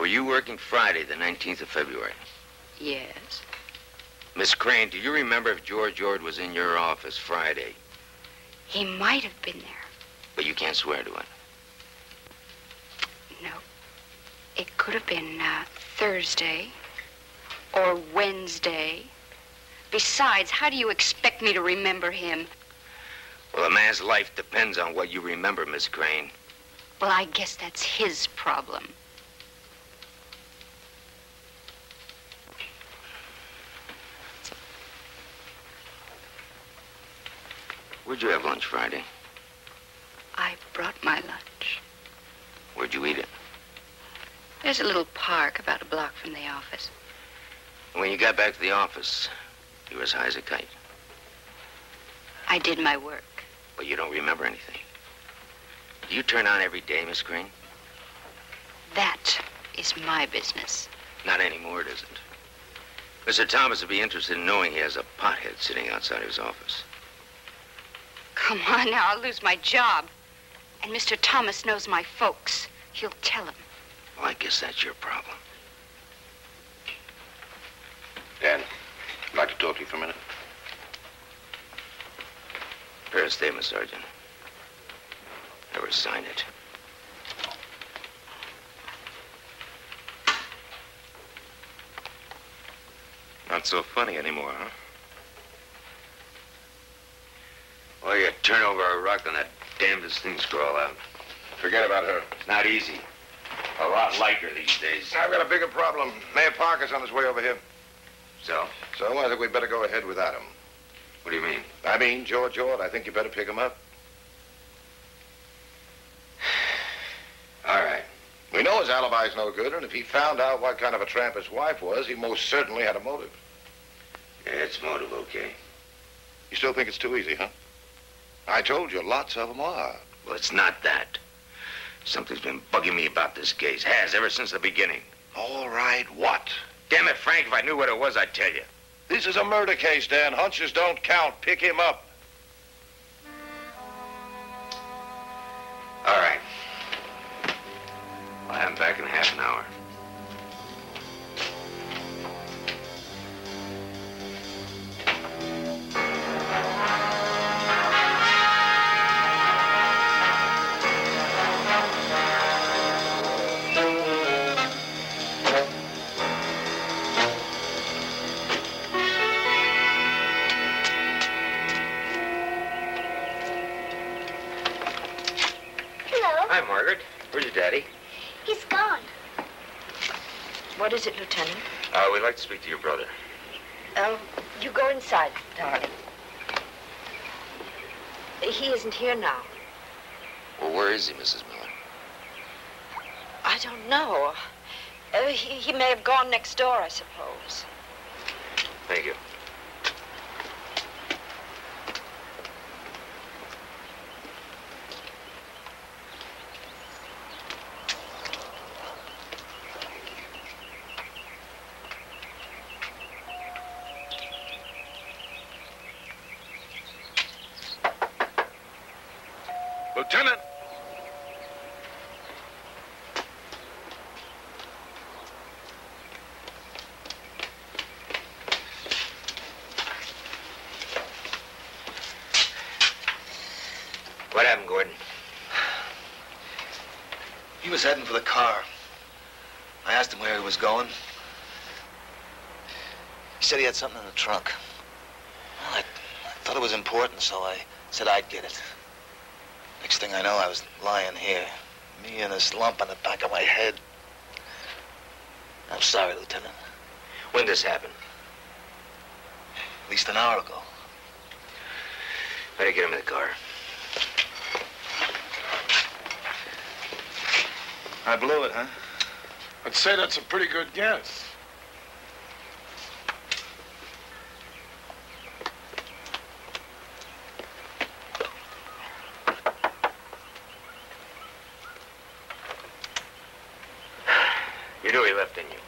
were you working Friday, the 19th of February? Yes. Miss Crane, do you remember if George Ord was in your office Friday? He might have been there. But you can't swear to it. No. It could have been Thursday or Wednesday. Besides, how do you expect me to remember him? Well, a man's life depends on what you remember, Miss Crane. Well, I guess that's his problem. Where'd you have lunch Friday? I brought my lunch. Where'd you eat it? There's a little park about a block from the office. When you got back to the office, you were as high as a kite. I did my work. But you don't remember anything. Do you turn on every day, Miss Crane? That is my business. Not anymore, it isn't. Mr. Thomas would be interested in knowing he has a pothead sitting outside his office. Come on now, I'll lose my job. And Mr. Thomas knows my folks. He'll tell him. Well, I guess that's your problem. Dan, I'd like to talk to you for a minute. Prepare a statement, Sergeant. Never sign it. Not so funny anymore, huh? Well, you turn over a rock and that damnedest thing's crawl out. Forget about her. It's not easy. A lot liker these days. I've got a bigger problem. Mayor Parker's on his way over here. So? So I think we'd better go ahead without him. What do you mean? I mean, George Ord, I think you better pick him up. All right. We know his alibi's no good, and if he found out what kind of a tramp his wife was, he most certainly had a motive. Yeah, it's motive, okay. You still think it's too easy, huh? I told you, lots of them are. Well, it's not that. Something's been bugging me about this case. Has, ever since the beginning. All right, what? Damn it, Frank, if I knew what it was, I'd tell you. This is a murder case, Dan. Hunches don't count. Pick him up. All right. I'll have him back in half an hour. Hi, Margaret. Where's your daddy? He's gone. What is it, Lieutenant? We'd like to speak to your brother. You go inside, darling. He isn't here now. Well, where is he, Mrs. Miller? I don't know. He may have gone next door, I suppose. Thank you. Lieutenant! What happened, Gordon? He was heading for the car. I asked him where he was going. He said he had something in the trunk. Well, I thought it was important, so I said I'd get it. Next thing I know, I was lying here. Me and this lump on the back of my head. I'm sorry, Lieutenant. When this happened? At least an hour ago. Better get him in the car. I blew it, huh? I'd say that's a pretty good guess. You knew he left, didn't you?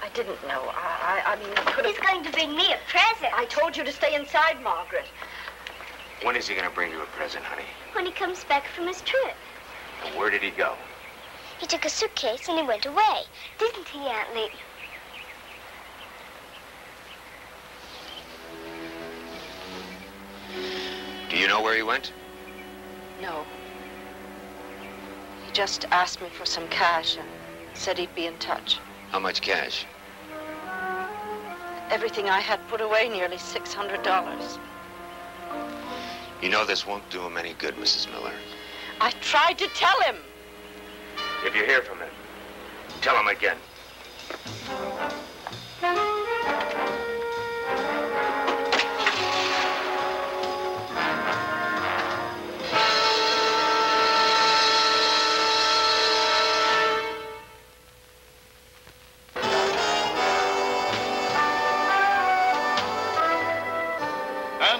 I didn't know. I mean, I could have... He's going to bring me a present. I told you to stay inside, Margaret. When is he going to bring you a present, honey? When he comes back from his trip. And where did he go? He took a suitcase and he went away. Didn't he, Aunt Lee? Do you know where he went? No. He just asked me for some cash and said he'd be in touch. How much cash? Everything I had put away, nearly $600. You know this won't do him any good, Mrs. Miller. I tried to tell him. If you hear from him, tell him again.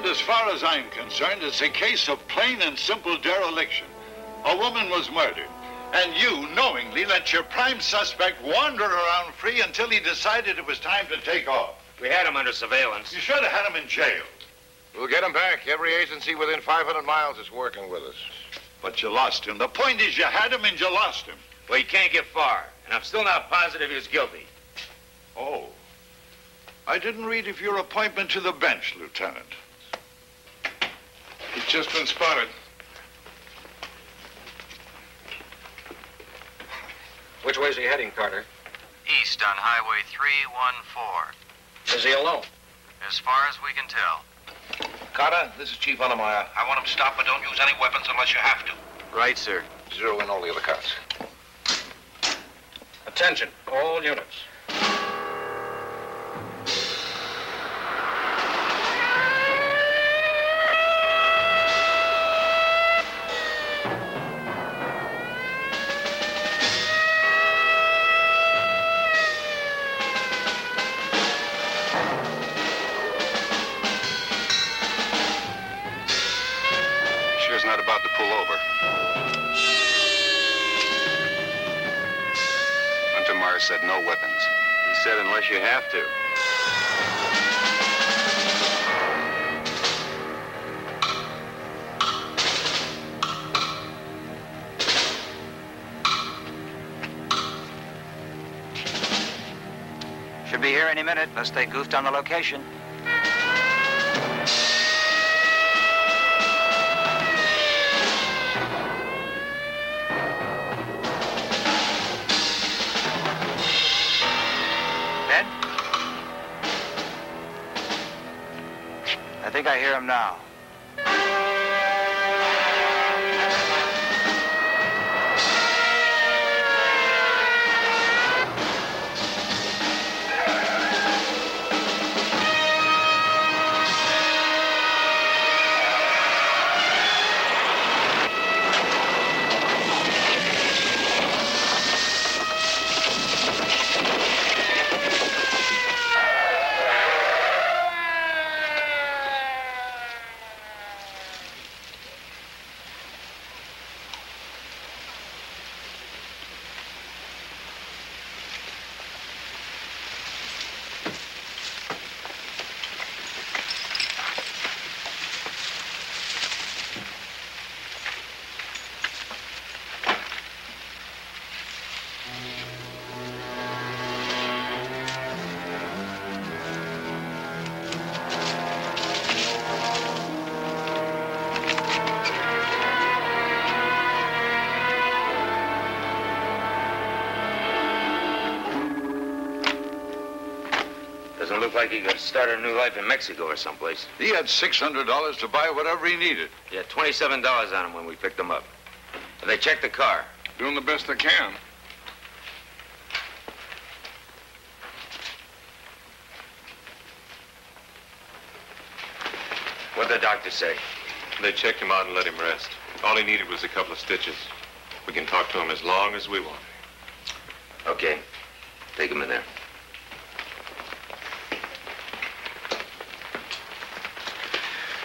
As far as I'm concerned, it's a case of plain and simple dereliction. A woman was murdered, and you knowingly let your prime suspect wander around free until he decided it was time to take off. We had him under surveillance. You should have had him in jail. We'll get him back. Every agency within 500 miles is working with us. But you lost him. The point is you had him and you lost him. Well, he can't get far, and I'm still not positive he was guilty. Oh. I didn't read of your appointment to the bench, Lieutenant. He's just been spotted. Which way's he heading, Carter? East on Highway 314. Is he alone? As far as we can tell. Carter, this is Chief Unnemeyer. I want him stopped, but don't use any weapons unless you have to. Right, sir. Zero in all the other cars. Attention, all units. Not about to pull over. Untermeyer said no weapons. He said unless you have to. Should be here any minute, unless they goofed on the location. I think I hear him now. Doesn't look like he could start a new life in Mexico or someplace. He had $600 to buy whatever he needed. He had $27 on him when we picked him up. They checked the car. Doing the best they can. What'd the doctor say? They checked him out and let him rest. All he needed was a couple of stitches. We can talk to him as long as we want. Okay. Take him in there.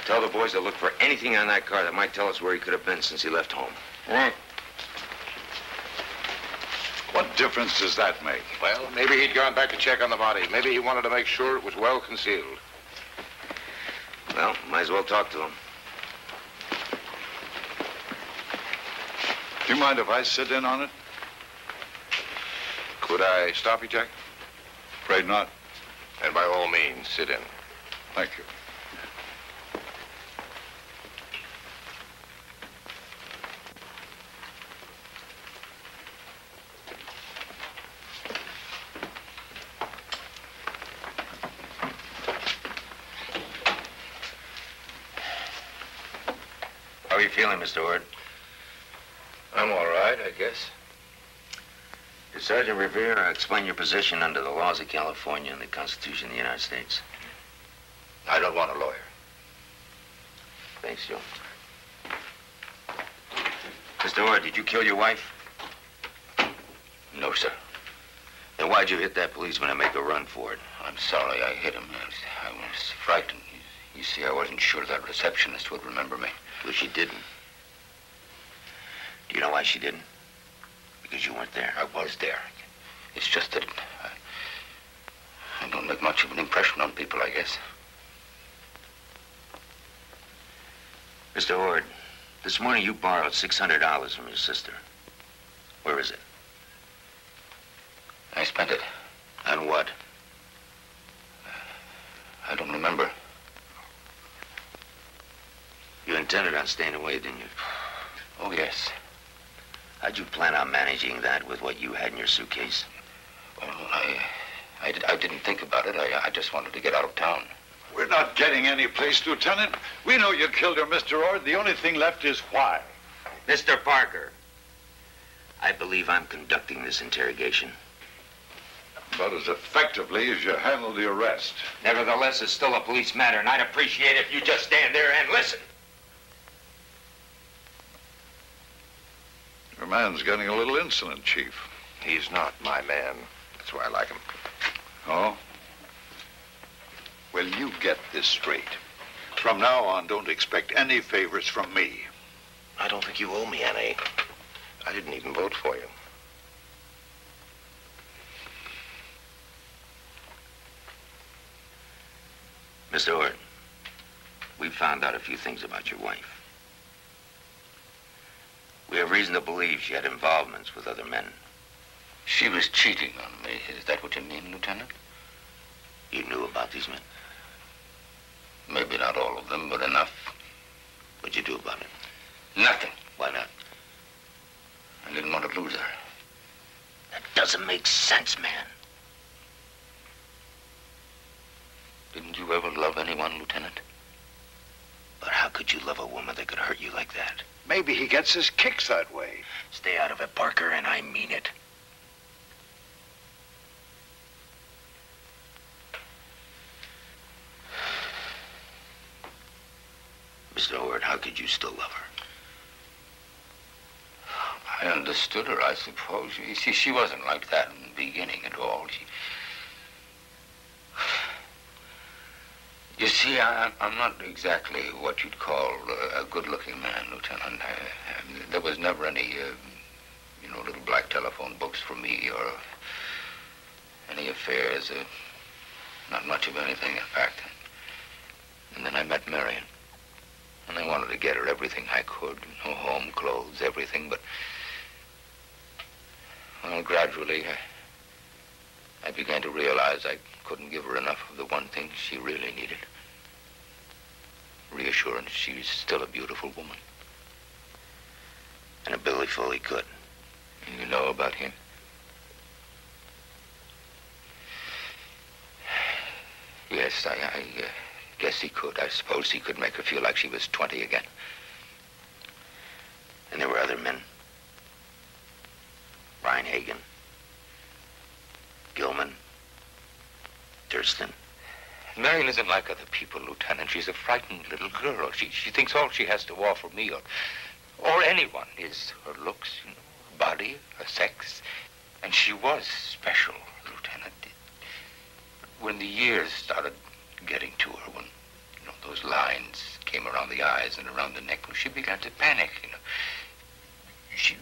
Tell the boys to look for anything on that car that might tell us where he could have been since he left home. Right. What difference does that make? Well, maybe he'd gone back to check on the body. Maybe he wanted to make sure it was well concealed. Well, might as well talk to him. Do you mind if I sit in on it? Could I stop you, Jack? Afraid not. And by all means, sit in. Thank you. How are you feeling, Mr. Ord? I'm all right, I guess. Did Sergeant Revere explain your position under the laws of California and the Constitution of the United States? I don't want a lawyer. Thanks, Joe. Mr. Ord, did you kill your wife? No, sir. Then why'd you hit that policeman and make a run for it? I'm sorry I hit him. I was frightened. You see, I wasn't sure that receptionist would remember me. Well, she didn't. Do you know why she didn't? Because you weren't there. I was there. It's just that I don't make much of an impression on people, I guess. Mr. Ord, this morning you borrowed $600 from your sister. Where is it? I spent it. On what? I don't remember. You intended on staying away, didn't you? Oh, yes. How'd you plan on managing that with what you had in your suitcase? Well, I didn't think about it. I just wanted to get out of town. We're not getting any place, Lieutenant. We know you killed her, Mr. Ord. The only thing left is why. Mr. Parker, I believe I'm conducting this interrogation. About as effectively as you handled the arrest. Nevertheless, it's still a police matter, and I'd appreciate it if you just stand there and listen. Your man's getting a little insolent, Chief. He's not my man. That's why I like him. Oh? Well, you get this straight. From now on, don't expect any favors from me. I don't think you owe me any. I didn't even vote for you. Mr. Ord, we found out a few things about your wife. We have reason to believe she had involvements with other men. She was cheating on me. Is that what you mean, Lieutenant? You knew about these men? Maybe not all of them, but enough. What'd you do about it? Nothing. Why not? I didn't want to lose her. That doesn't make sense, man. Didn't you ever love anyone, Lieutenant? But how could you love a woman that could hurt you like that? Maybe he gets his kicks that way. Stay out of it, Parker, and I mean it. Mr. Ord, how could you still love her? I understood her, I suppose. You see, she wasn't like that in the beginning at all. You see, I'm not exactly what you'd call a good-looking man, Lieutenant. There was never any, little black telephone books for me or any affairs. Not much of anything, in fact. And then I met Marion. And I wanted to get her everything I could. Home, clothes, everything, but... Well, gradually, I began to realize I couldn't give her enough of the one thing she really needed. Reassurance she's still a beautiful woman. And a Billy Foley could. You know about him? Yes, I guess he could. I suppose he could make her feel like she was 20 again. And there were other men. Brian Hagan. Gilman. Durston. Marion isn't like other people, Lieutenant. She's a frightened little girl. She thinks all she has to offer me or anyone is her looks, her body, her sex. And she was special, Lieutenant. When the years started getting to her, when, those lines came around the eyes and around the neck, she began to panic, She